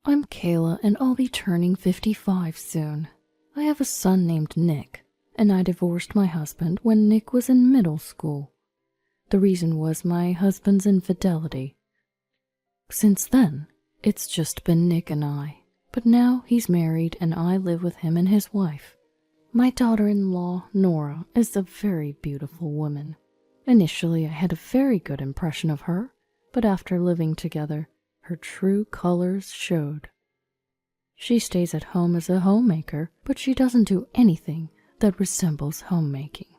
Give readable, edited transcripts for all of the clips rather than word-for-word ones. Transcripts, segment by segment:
I'm Kayla and I'll be turning 55 soon. I have a son named Nick, and I divorced my husband when Nick was in middle school. The reason was my husband's infidelity. Since then, it's just been Nick and I, but now he's married and I live with him and his wife. My daughter-in-law, Nora, is a very beautiful woman. Initially, I had a very good impression of her, but after living together, her true colors showed. She stays at home as a homemaker, but she doesn't do anything that resembles homemaking.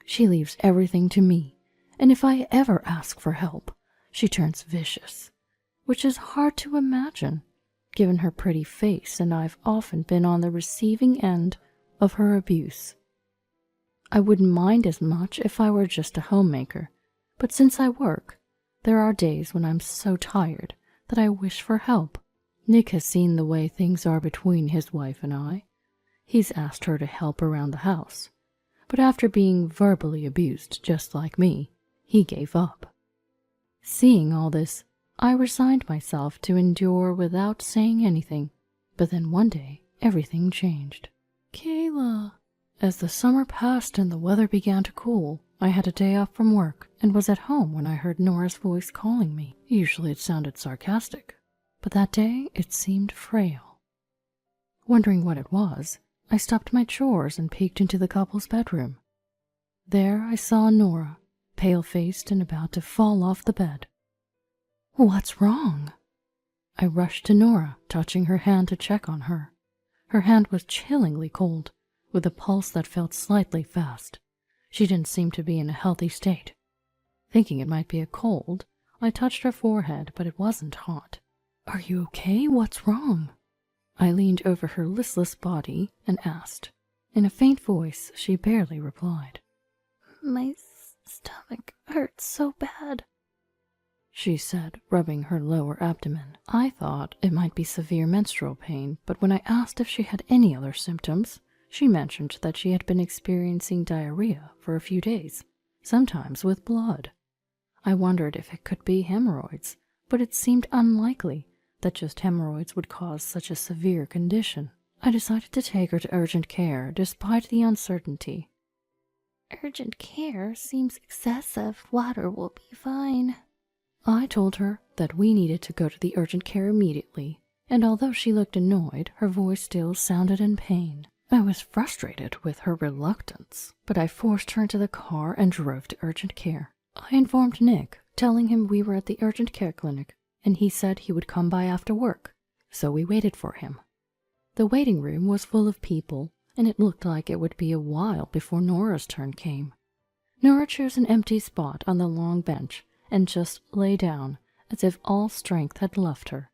She leaves everything to me, and if I ever ask for help, she turns vicious, which is hard to imagine, given her pretty face, and I've often been on the receiving end of her abuse. I wouldn't mind as much if I were just a homemaker, but since I work, there are days when I'm so tired that I wish for help. Nick has seen the way things are between his wife and I. He's asked her to help around the house, but after being verbally abused just like me, he gave up. Seeing all this, I resigned myself to endure without saying anything, but then one day, everything changed. Kayla. As the summer passed and the weather began to cool, I had a day off from work and was at home when I heard Nora's voice calling me. Usually it sounded sarcastic, but that day it seemed frail. Wondering what it was, I stopped my chores and peeked into the couple's bedroom. There I saw Nora, pale-faced and about to fall off the bed. What's wrong? I rushed to Nora, touching her hand to check on her. Her hand was chillingly cold, with a pulse that felt slightly fast. She didn't seem to be in a healthy state. Thinking it might be a cold, I touched her forehead, but it wasn't hot. Are you okay? What's wrong? I leaned over her listless body and asked. In a faint voice, she barely replied. My stomach hurts so bad, she said, rubbing her lower abdomen. I thought it might be severe menstrual pain, but when I asked if she had any other symptoms, she mentioned that she had been experiencing diarrhea for a few days, sometimes with blood. I wondered if it could be hemorrhoids, but it seemed unlikely that just hemorrhoids would cause such a severe condition. I decided to take her to urgent care despite the uncertainty. Urgent care seems excessive. Water will be fine. I told her that we needed to go to the urgent care immediately, and although she looked annoyed, her voice still sounded in pain. I was frustrated with her reluctance, but I forced her into the car and drove to urgent care. I informed Nick, telling him we were at the urgent care clinic, and he said he would come by after work, so we waited for him. The waiting room was full of people, and it looked like it would be a while before Nora's turn came. Nora chose an empty spot on the long bench and just lay down as if all strength had left her.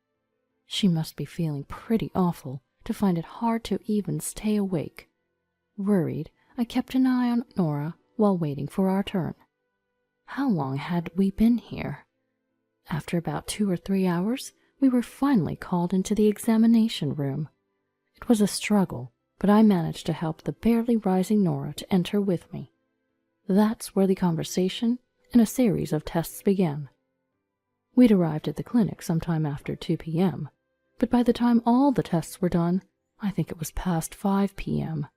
She must be feeling pretty awful to find it hard to even stay awake. Worried, I kept an eye on Nora while waiting for our turn. How long had we been here? After about 2 or 3 hours, we were finally called into the examination room. It was a struggle, but I managed to help the barely rising Nora to enter with me. That's where the conversation and a series of tests began. We'd arrived at the clinic sometime after 2 p.m., but by the time all the tests were done, I think it was past 5 p.m.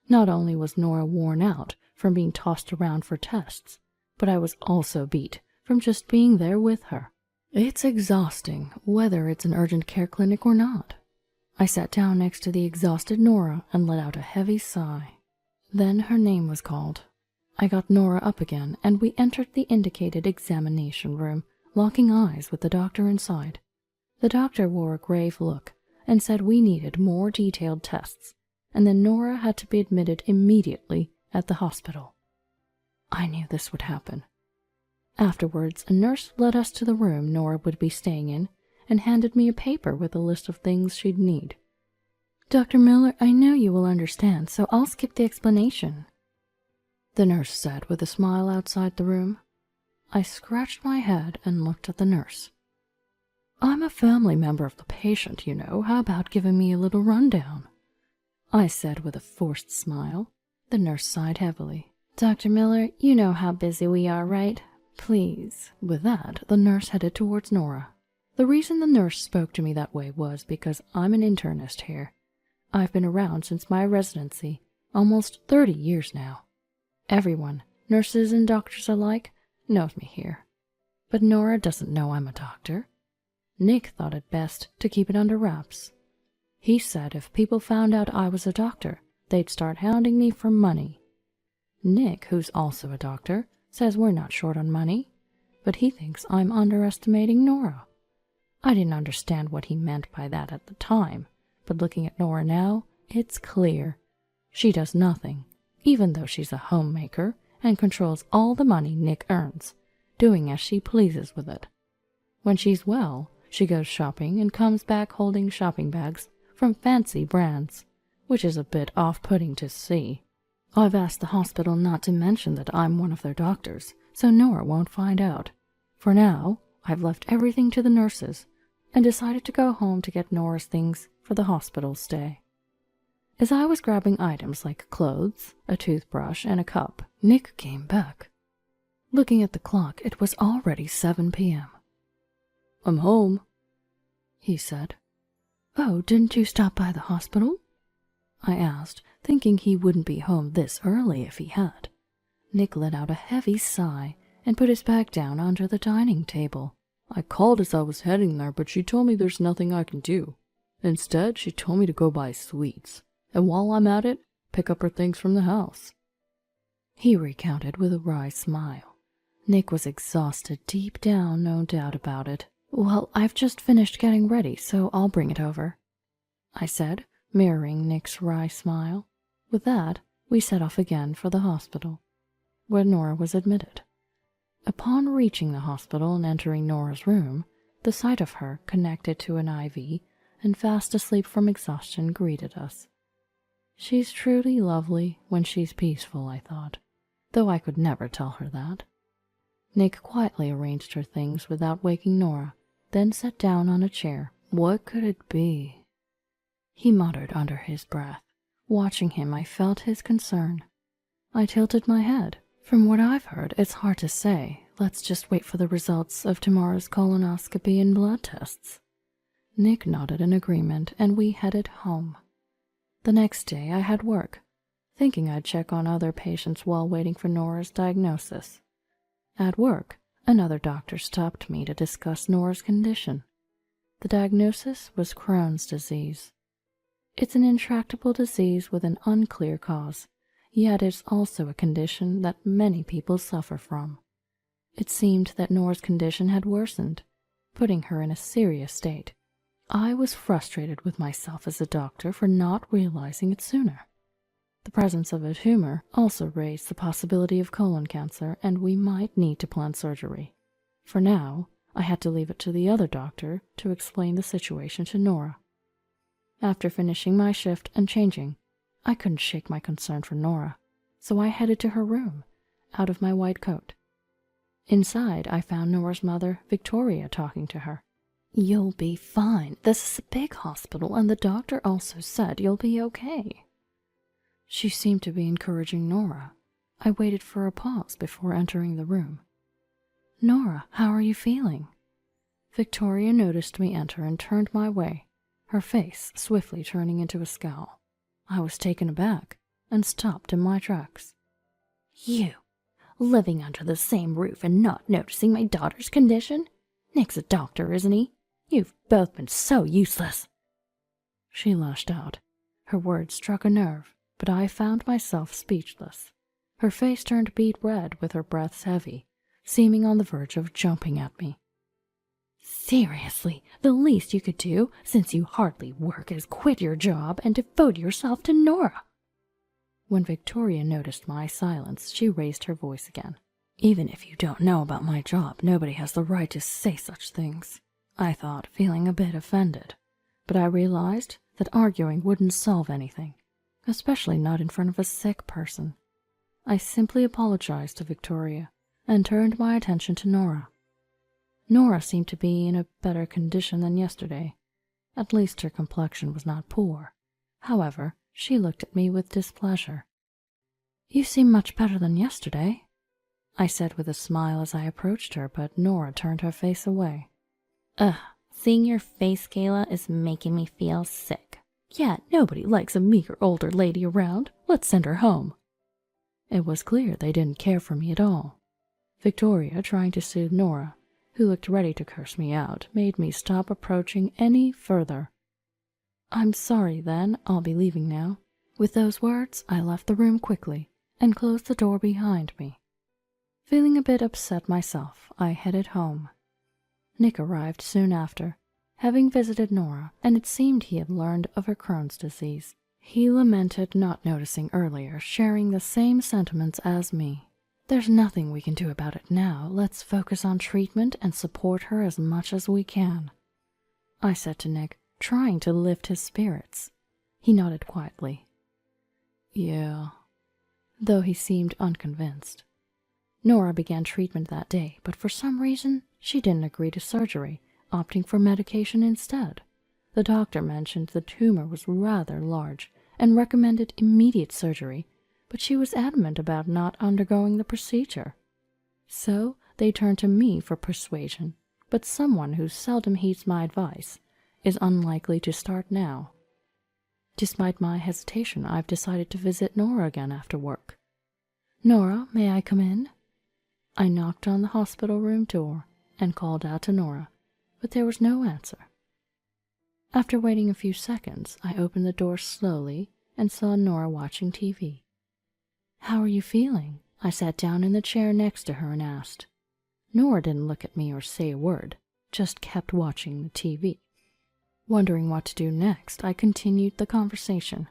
Not only was Nora worn out from being tossed around for tests, but I was also beat from just being there with her. It's exhausting, whether it's an urgent care clinic or not. I sat down next to the exhausted Nora and let out a heavy sigh. Then her name was called. I got Nora up again, and we entered the indicated examination room, locking eyes with the doctor inside. The doctor wore a grave look and said we needed more detailed tests, and then Nora had to be admitted immediately at the hospital. I knew this would happen. Afterwards, a nurse led us to the room Nora would be staying in and handed me a paper with a list of things she'd need. Dr. Miller, I know you will understand, so I'll skip the explanation, the nurse said with a smile outside the room. I scratched my head and looked at the nurse. I'm a family member of the patient, you know. How about giving me a little rundown? I said with a forced smile. The nurse sighed heavily. Dr. Miller, you know how busy we are, right? Please. With that, the nurse headed towards Nora. The reason the nurse spoke to me that way was because I'm an internist here. I've been around since my residency, almost 30 years now. Everyone, nurses and doctors alike, knows me here. But Nora doesn't know I'm a doctor. Nick thought it best to keep it under wraps. He said if people found out I was a doctor, they'd start hounding me for money. Nick, who's also a doctor, says we're not short on money, but he thinks I'm underestimating Nora. I didn't understand what he meant by that at the time, but looking at Nora now, it's clear. She does nothing, even though she's a homemaker and controls all the money Nick earns, doing as she pleases with it. When she's well, she goes shopping and comes back holding shopping bags from fancy brands, which is a bit off-putting to see. I've asked the hospital not to mention that I'm one of their doctors, so Nora won't find out. For now, I've left everything to the nurses and decided to go home to get Nora's things for the hospital stay. As I was grabbing items like clothes, a toothbrush, and a cup, Nick came back. Looking at the clock, it was already 7 p.m. "I'm home," he said. "Oh, didn't you stop by the hospital?" I asked, thinking he wouldn't be home this early if he had. Nick let out a heavy sigh and put his bag down onto the dining table. "I called as I was heading there, but she told me there's nothing I can do. Instead, she told me to go buy sweets, and while I'm at it, pick up her things from the house." He recounted with a wry smile. Nick was exhausted deep down, no doubt about it. "Well, I've just finished getting ready, so I'll bring it over," I said, mirroring Nick's wry smile. With that, we set off again for the hospital, where Nora was admitted. Upon reaching the hospital and entering Nora's room, the sight of her connected to an IV and fast asleep from exhaustion greeted us. She's truly lovely when she's peaceful, I thought, though I could never tell her that. Nick quietly arranged her things without waking Nora, then sat down on a chair. What could it be? He muttered under his breath. Watching him, I felt his concern. I tilted my head. From what I've heard, it's hard to say. Let's just wait for the results of tomorrow's colonoscopy and blood tests. Nick nodded in agreement, and we headed home. The next day I had work, thinking I'd check on other patients while waiting for Nora's diagnosis. At work, another doctor stopped me to discuss Nora's condition. The diagnosis was Crohn's disease. It's an intractable disease with an unclear cause, yet it's also a condition that many people suffer from. It seemed that Nora's condition had worsened, putting her in a serious state. I was frustrated with myself as a doctor for not realizing it sooner. The presence of a tumor also raised the possibility of colon cancer, and we might need to plan surgery. For now, I had to leave it to the other doctor to explain the situation to Nora. After finishing my shift and changing, I couldn't shake my concern for Nora, so I headed to her room, out of my white coat. Inside, I found Nora's mother, Victoria, talking to her. "You'll be fine. This is a big hospital, and the doctor also said you'll be okay." She seemed to be encouraging Nora. I waited for a pause before entering the room. "Nora, how are you feeling?" Victoria noticed me enter and turned my way, her face swiftly turning into a scowl. I was taken aback and stopped in my tracks. "You, living under the same roof and not noticing my daughter's condition? Nick's a doctor, isn't he? You've both been so useless." She lashed out. Her words struck a nerve, but I found myself speechless. Her face turned beet red with her breaths heavy, seeming on the verge of jumping at me. "Seriously, the least you could do, since you hardly work, is quit your job and devote yourself to Nora." When Victoria noticed my silence, she raised her voice again. "Even if you don't know about my job, nobody has the right to say such things," I thought, feeling a bit offended. But I realized that arguing wouldn't solve anything, especially not in front of a sick person. I simply apologized to Victoria and turned my attention to Nora. Nora seemed to be in a better condition than yesterday. At least her complexion was not poor. However, she looked at me with displeasure. "You seem much better than yesterday," I said with a smile as I approached her, but Nora turned her face away. Seeing your face, Kayla, is making me feel sick. Yeah, nobody likes a meager older lady around. Let's send her home. It was clear they didn't care for me at all. Victoria, trying to soothe Nora, who looked ready to curse me out, made me stop approaching any further. I'm sorry, then. I'll be leaving now. With those words, I left the room quickly and closed the door behind me. Feeling a bit upset myself, I headed home. Nick arrived soon after, having visited Nora, and it seemed he had learned of her Crohn's disease. He lamented not noticing earlier, sharing the same sentiments as me. There's nothing we can do about it now. Let's focus on treatment and support her as much as we can, I said to Nick, trying to lift his spirits. He nodded quietly. Yeah, though he seemed unconvinced. Nora began treatment that day, but for some reason she didn't agree to surgery, opting for medication instead. The doctor mentioned the tumor was rather large and recommended immediate surgery, but she was adamant about not undergoing the procedure. So they turned to me for persuasion, but someone who seldom heeds my advice is unlikely to start now. Despite my hesitation, I've decided to visit Nora again after work. Nora, may I come in? I knocked on the hospital room door and called out to Nora, but there was no answer. After waiting a few seconds, I opened the door slowly and saw Nora watching TV. How are you feeling? I sat down in the chair next to her and asked. Nora didn't look at me or say a word, just kept watching the TV. Wondering what to do next, I continued the conversation.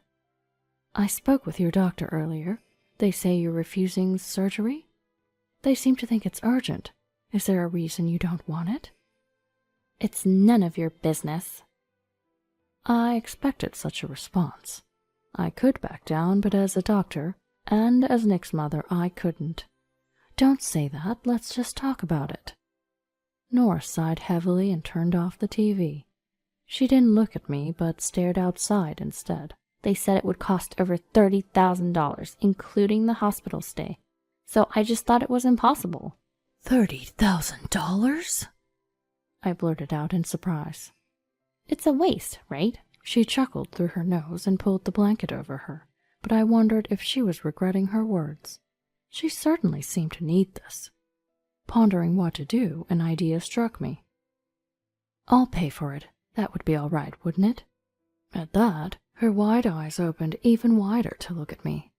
I spoke with your doctor earlier. They say you're refusing surgery? They seem to think it's urgent. Is there a reason you don't want it? It's none of your business. I expected such a response. I could back down, but as a doctor, and as Nick's mother, I couldn't. Don't say that. Let's just talk about it. Nora sighed heavily and turned off the TV. She didn't look at me, but stared outside instead. They said it would cost over $30,000, including the hospital stay. So I just thought it was impossible. $30,000? I blurted out in surprise. It's a waste, right? She chuckled through her nose and pulled the blanket over her, but I wondered if she was regretting her words. She certainly seemed to need this. Pondering what to do, an idea struck me. I'll pay for it. That would be all right, wouldn't it? At that, her wide eyes opened even wider to look at me.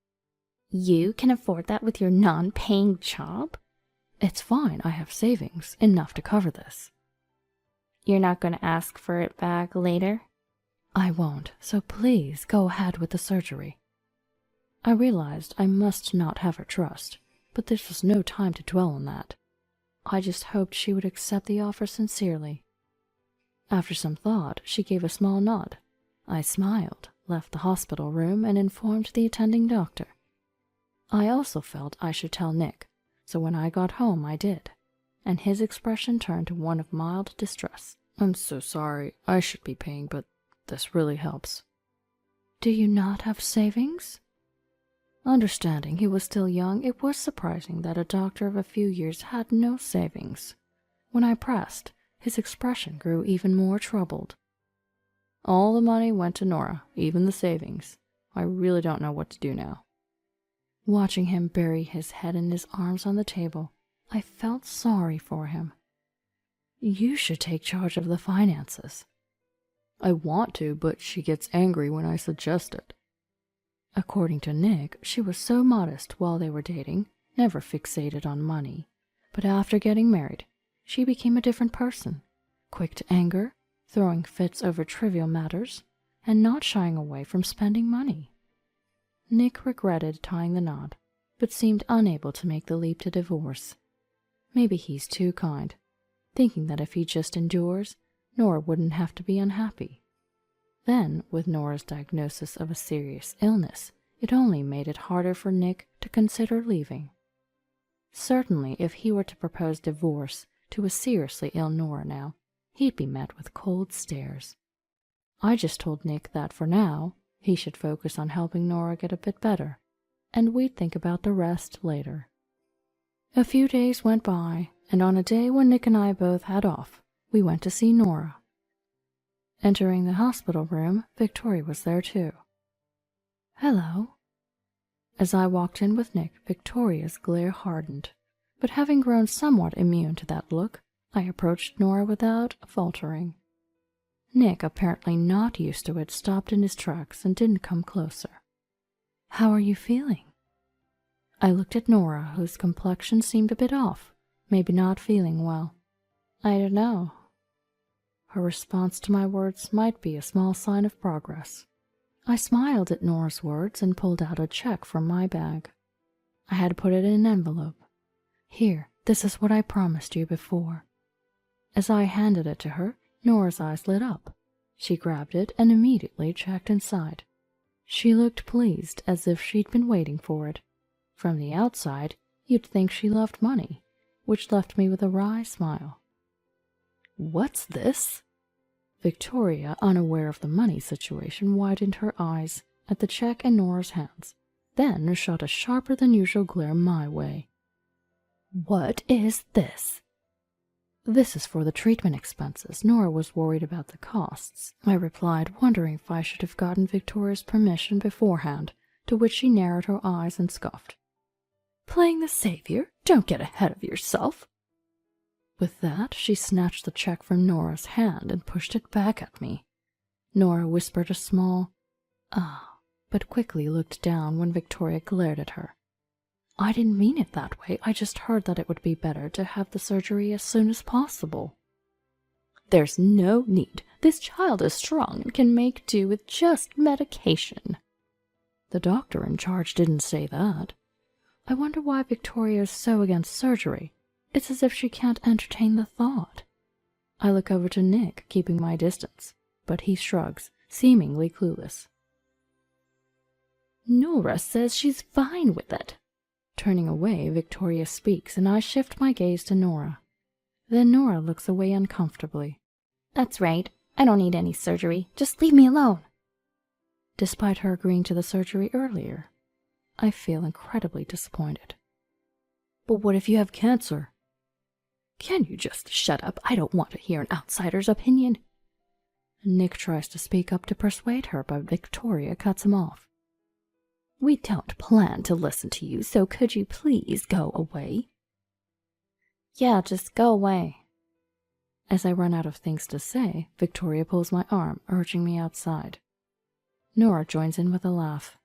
You can afford that with your non-paying job? It's fine, I have savings, enough to cover this. You're not going to ask for it back later? I won't, so please go ahead with the surgery. I realized I must not have her trust, but this was no time to dwell on that. I just hoped she would accept the offer sincerely. After some thought, she gave a small nod. I smiled, left the hospital room, and informed the attending doctor. I also felt I should tell Nick, so when I got home I did, and his expression turned to one of mild distress. I'm so sorry. I should be paying, but this really helps. Do you not have savings? Understanding he was still young, it was surprising that a doctor of a few years had no savings. When I pressed, his expression grew even more troubled. All the money went to Nora, even the savings. I really don't know what to do now. Watching him bury his head in his arms on the table, I felt sorry for him. You should take charge of the finances. I want to, but she gets angry when I suggest it. According to Nick, she was so modest while they were dating, never fixated on money. But after getting married, she became a different person, quick to anger, throwing fits over trivial matters, and not shying away from spending money. Nick regretted tying the knot, but seemed unable to make the leap to divorce. Maybe he's too kind, thinking that if he just endures, Nora wouldn't have to be unhappy. Then, with Nora's diagnosis of a serious illness, it only made it harder for Nick to consider leaving. Certainly, if he were to propose divorce to a seriously ill Nora now, he'd be met with cold stares. I just told Nick that for now, he should focus on helping Nora get a bit better, and we'd think about the rest later. A few days went by, and on a day when Nick and I both had off, we went to see Nora. Entering the hospital room, Victoria was there too. "Hello." As I walked in with Nick, Victoria's glare hardened, but having grown somewhat immune to that look, I approached Nora without faltering. Nick, apparently not used to it, stopped in his tracks and didn't come closer. "How are you feeling?" I looked at Nora, whose complexion seemed a bit off, maybe not feeling well. "I don't know." Her response to my words might be a small sign of progress. I smiled at Nora's words and pulled out a check from my bag. I had put it in an envelope. "Here, this is what I promised you before." As I handed it to her, Nora's eyes lit up. She grabbed it and immediately checked inside. She looked pleased, as if she'd been waiting for it. From the outside, you'd think she loved money, which left me with a wry smile. "What's this?" Victoria, unaware of the money situation, widened her eyes at the check in Nora's hands, then shot a sharper than usual glare my way. "What is this?" "This is for the treatment expenses. Nora was worried about the costs," I replied, wondering if I should have gotten Victoria's permission beforehand, to which she narrowed her eyes and scoffed. "Playing the savior? Don't get ahead of yourself." With that, she snatched the check from Nora's hand and pushed it back at me. Nora whispered a small, "Ah," but quickly looked down when Victoria glared at her. "I didn't mean it that way. I just heard that it would be better to have the surgery as soon as possible." "There's no need. This child is strong and can make do with just medication." "The doctor in charge didn't say that." I wonder why Victoria is so against surgery. It's as if she can't entertain the thought. I look over to Nick, keeping my distance, but he shrugs, seemingly clueless. "Nora says she's fine with it." Turning away, Victoria speaks, and I shift my gaze to Nora. Then Nora looks away uncomfortably. "That's right. I don't need any surgery. Just leave me alone." Despite her agreeing to the surgery earlier, I feel incredibly disappointed. "But what if you have cancer?" "Can you just shut up? I don't want to hear an outsider's opinion." Nick tries to speak up to persuade her, but Victoria cuts him off. "We don't plan to listen to you, so could you please go away?" "Yeah, just go away." As I run out of things to say, Victoria pulls my arm, urging me outside. Nora joins in with a laugh.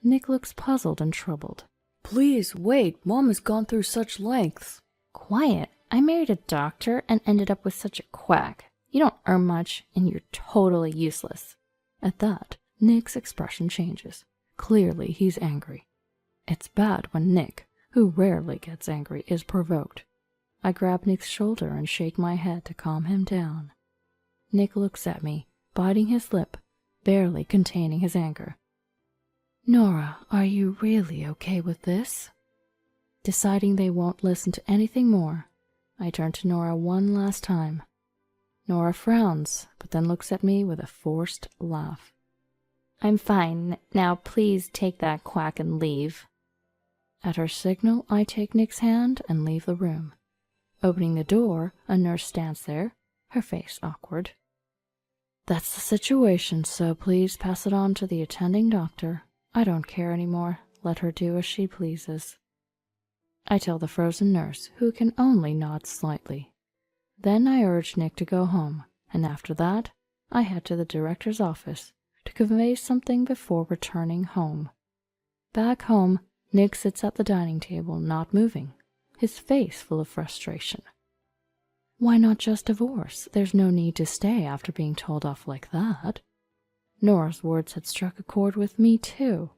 Nick looks puzzled and troubled. "Please, wait. Mom has gone through such lengths." "Quiet. I married a doctor and ended up with such a quack. You don't earn much, and you're totally useless." At that, Nick's expression changes. Clearly, he's angry. It's bad when Nick, who rarely gets angry, is provoked. I grab Nick's shoulder and shake my head to calm him down. Nick looks at me, biting his lip, barely containing his anger. "Nora, are you really okay with this?" Deciding they won't listen to anything more, I turn to Nora one last time. Nora frowns, but then looks at me with a forced laugh. "I'm fine. Now please take that quack and leave." At her signal, I take Nick's hand and leave the room. Opening the door, a nurse stands there, her face awkward. "That's the situation, so please pass it on to the attending doctor. I don't care anymore. Let her do as she pleases." I tell the frozen nurse, who can only nod slightly. Then I urge Nick to go home, and after that, I head to the director's office to convey something before returning home. Back home, Nick sits at the dining table, not moving, his face full of frustration. Why not just divorce? There's no need to stay after being told off like that. Nora's words had struck a chord with me, too.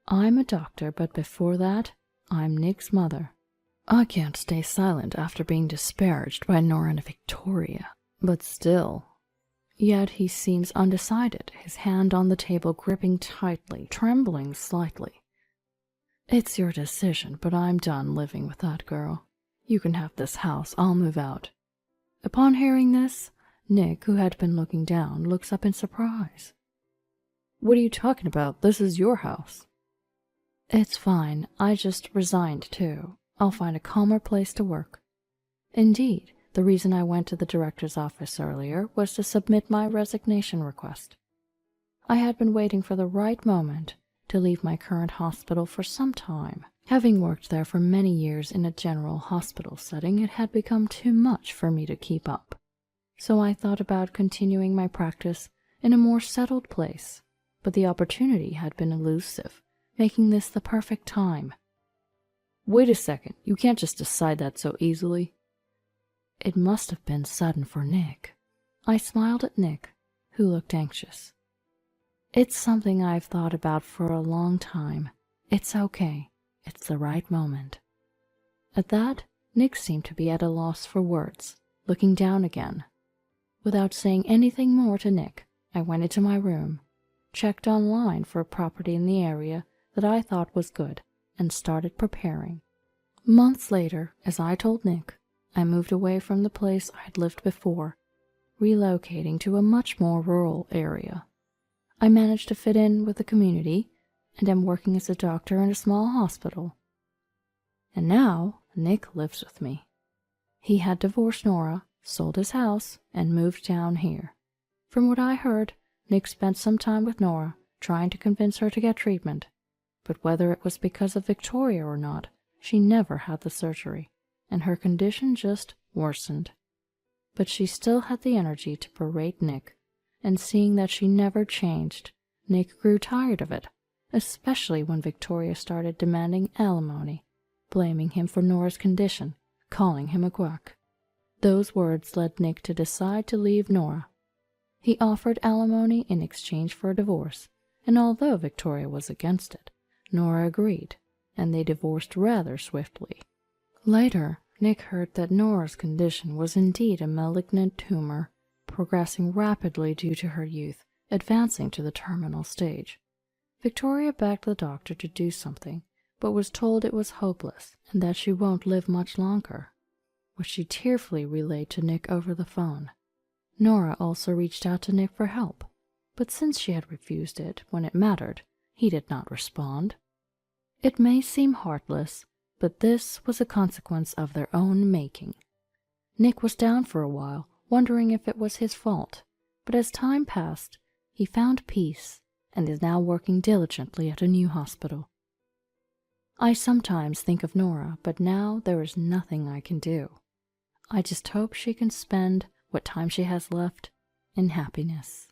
I'm a doctor, but before that, I'm Nick's mother. I can't stay silent after being disparaged by Nora and Victoria, but still. Yet he seems undecided, his hand on the table gripping tightly, trembling slightly. "It's your decision, but I'm done living with that girl. You can have this house, I'll move out." Upon hearing this, Nick, who had been looking down, looks up in surprise. "What are you talking about? This is your house." "It's fine. I just resigned, too. I'll find a calmer place to work." Indeed, The reason I went to the director's office earlier was to submit my resignation request. I had been waiting for the right moment to leave my current hospital for some time. Having worked there for many years in a general hospital setting, it had become too much for me to keep up. So I thought about continuing my practice in a more settled place, but the opportunity had been elusive, making this the perfect time. Wait a second, you can't just decide that so easily. It must have been sudden for Nick. I smiled at Nick, who looked anxious. It's something I've thought about for a long time. It's okay. It's the right moment. At that, Nick seemed to be at a loss for words, looking down again. Without saying anything more to Nick, I went into my room, checked online for a property in the area that I thought was good, and started preparing. Months later, as I told Nick, I moved away from the place I'd lived before, relocating to a much more rural area. I managed to fit in with the community and am working as a doctor in a small hospital. And now Nick lives with me. He had divorced Nora, sold his house, and moved down here. From what I heard, Nick spent some time with Nora, trying to convince her to get treatment. But whether it was because of Victoria or not, she never had the surgery, and her condition just worsened. But she still had the energy to berate Nick, and seeing that she never changed, Nick grew tired of it, especially when Victoria started demanding alimony, blaming him for Nora's condition, calling him a quack. Those words led Nick to decide to leave Nora. He offered alimony in exchange for a divorce, and although Victoria was against it, Nora agreed, and they divorced rather swiftly. Later, Nick heard that Nora's condition was indeed a malignant tumor, progressing rapidly due to her youth, advancing to the terminal stage. Victoria begged the doctor to do something, but was told it was hopeless and that she won't live much longer, which she tearfully relayed to Nick over the phone. Nora also reached out to Nick for help, but since she had refused it when it mattered, he did not respond. It may seem heartless, but this was a consequence of their own making. Nick was down for a while, wondering if it was his fault, but as time passed, he found peace and is now working diligently at a new hospital. I sometimes think of Nora, but now there is nothing I can do. I just hope she can spend what time she has left in happiness.